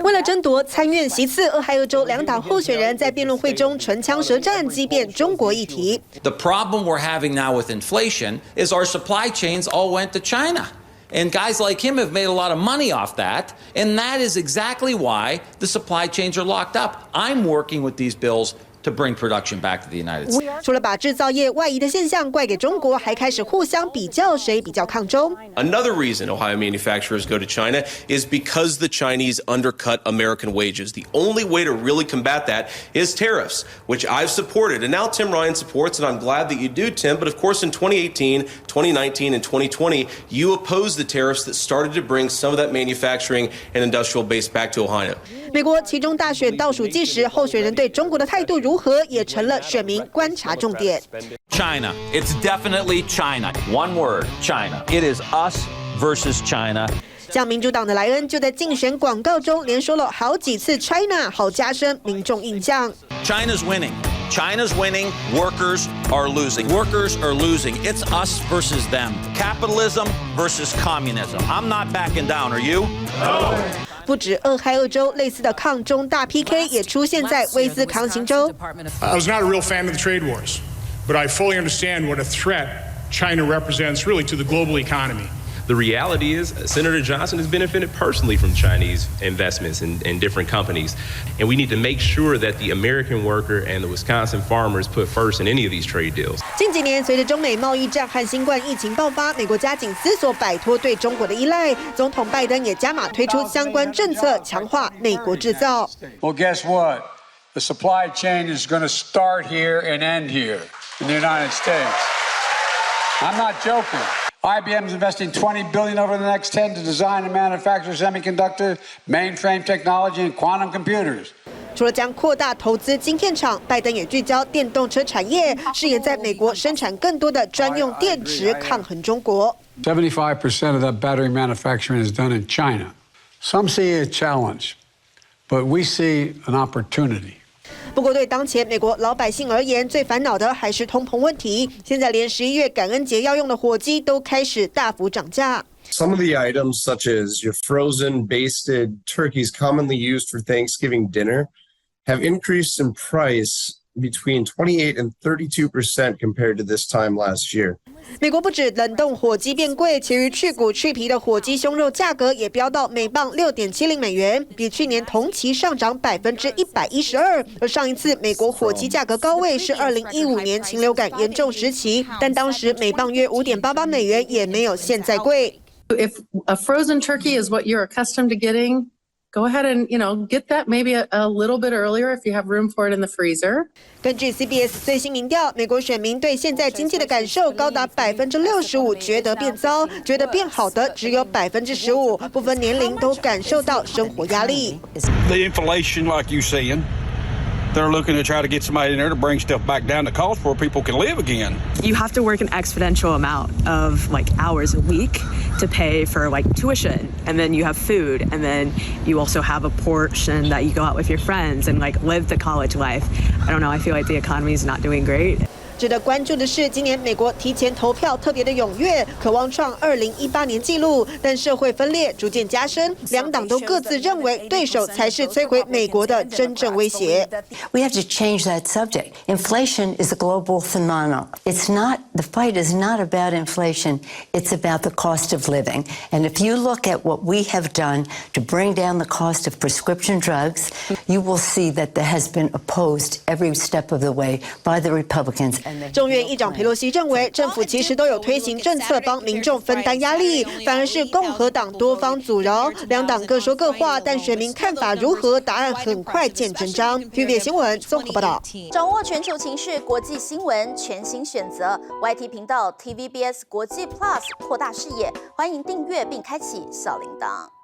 为了争夺参院席次，俄亥俄州两党候选人在辩论会中唇枪舌战，激辩中国议题。The problem we're having now with inflation is our supply chains all went to China. And guys like him have made a lot of money off that, and that is exactly why the supply chains are locked up. I'm working with these bills to bring production back to the United States. 除了把制造业外移的现象怪给中国，还开始互相比较谁比较抗中。Another reason Ohio manufacturers go to China is because the Chinese undercut American wages. The only way to really combat that is tariffs, which I've supported. And now Tim Ryan supports, and I'm glad that you do, Tim. But of course, in 2018, 2019, and 2020, you opposed the tariffs that started to bring some of that manufacturing and industrial base back to Ohio. 美国期中大选倒数计时，候选人对中国的态度如何，也成了选民观察重点。China, it's definitely China. One word, China. It is us versus China. 像民主党的莱恩就在竞选广告中连说了好几次 China， 好加深民众印象。China's winning. China's winning. Workers are losing. Workers are losing. It's us versus them. Capitalism versus communism. I'm not backing down. Are you? No. 不止俄亥俄州，类似的抗中大 PK 也出现在威斯康星州。I was not a real fan of the trade wars, but I fully understand what a threat China represents really to the global economy. The reality is Senator Johnson has benefited personally from Chinese investments in different companies. And we need to make sure that the American worker and the Wisconsin farmers put first in any of these trade deals. 近几年，随着中美贸易战和新冠疫情爆发，美国加紧思索摆脱对中国的依赖。总统拜登也加码推出相关政策，强化美国制造。Well, guess what? The supply chain is going to start here and end here in the United States. I'm not joking. IBM is investing $20 billion over the next 10 to design and manufacture semiconductor, mainframe technology, and quantum computers. 除了将扩大投资晶片厂，拜登也聚焦电动车产业，誓言在美国生产更多的专用电池，抗衡中国。75% of that battery manufacturing is done in China. Some see a challenge, but we see an opportunity. 不过，对当前美国老百姓而言，最烦恼的还是通膨问题。现在连11月感恩节要用的火鸡都开始大幅涨价。Some of the items, such as your frozen, basted turkeys commonly used for Thanksgiving dinner, have increased in price between 28% and 32% compared to this time last year. 美国不止冷冻火鸡变贵，其余去骨去皮的火鸡胸肉价格也飙到每磅6.70美元，比去年同期上涨112%。而上一次美国火鸡价格高位是2015年禽流感严重时期，但当时每磅约5.88美元，也没有现在贵。If a frozen turkey is what you're accustomed to getting, go ahead and, get that maybe a little bit earlier if you have room for it in the freezer. 根据 CBS 最新民调，美国选民对现在经济的感受高达65%，觉得变糟，觉得变好的只有15%，不分年龄都感受到生活压力。The inflation, like you saying, they're looking to try to get somebody in there to bring stuff back down to cost where people can live again. You have to work an exponential amount of hours a week to pay for tuition, and then you have food, and then you also have a portion that you go out with your friends and live the college life. I don't know, I feel like the economy is not doing great. 值得关注的是，今年美国提前投票特别的踊跃，渴望创2018年纪录，但社会分裂逐渐加深，两党都各自认为对手才是摧毁美国的真正威胁。We have to change that subject. Inflation is a global phenomenon. The fight is not about inflation. It's about the cost of living. And if you look at what we have done to bring down the cost of prescription drugs, you will see that that has been opposed every step of the way by the Republicans. 众院议长佩洛西认为，政府其实都有推行政策帮民众分担压力，反而是共和党多方阻挠，两党各说各话，但选民看法如何，答案很快见真章。TVBS 新闻综合报道。掌握全球情势、国际新闻，全新选择 YT 频道 TVBS 国际 Plus， 扩大视野，欢迎订阅并开启小铃铛。